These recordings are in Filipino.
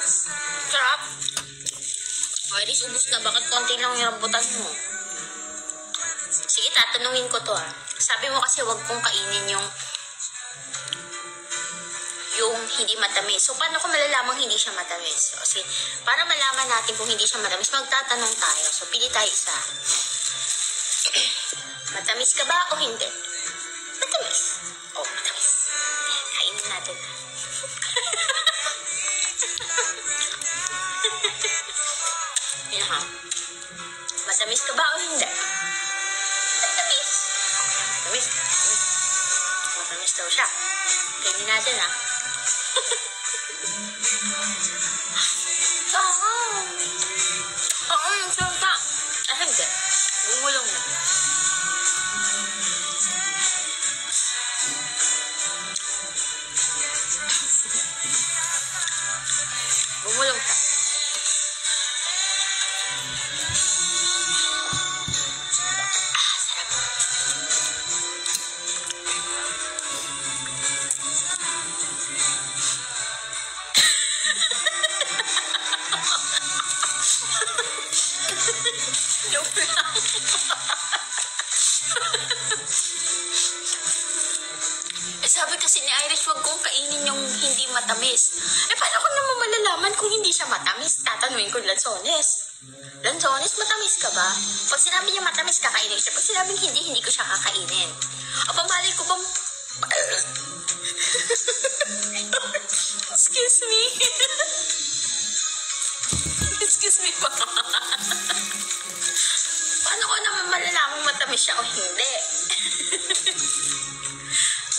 Sarap. O, Iris, ubus na. Bakit konti lang yung rambutan mo? Sige, tatanungin ko to Sabi mo kasi wag kong kainin yung hindi matamis. So, paano ko malalamang hindi siya matamis? Kasi, para malaman natin kung hindi siya matamis, magtatanong tayo. So, pili tayo isa. Matamis ka ba o hindi? Matamis. Oh, matamis. Kainin natin. Yan ha. Matamis ka ba o hindi? Matamis. Matamis. Matamis daw siya. Kainin natin salta. Hindi. Bumulong na. Bumulong siya. Sarap. Joke lang. Sabi kasi ni Irish, wag kong kainin yung hindi matamis. Paano ko naman malalaman kung hindi siya matamis? Tatanungin ko, Lanzones. Lanzones, matamis ka ba? Pag sinabi niya matamis, kakainin siya. Pag sinabing hindi ko siya kakainin. Malay ko bang... Excuse me. Excuse me pa. Paano ko naman malalamang matamis siya o hindi?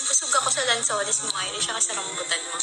Busog ako sa Lanzones mo, Irish, siya sa rambutan mo.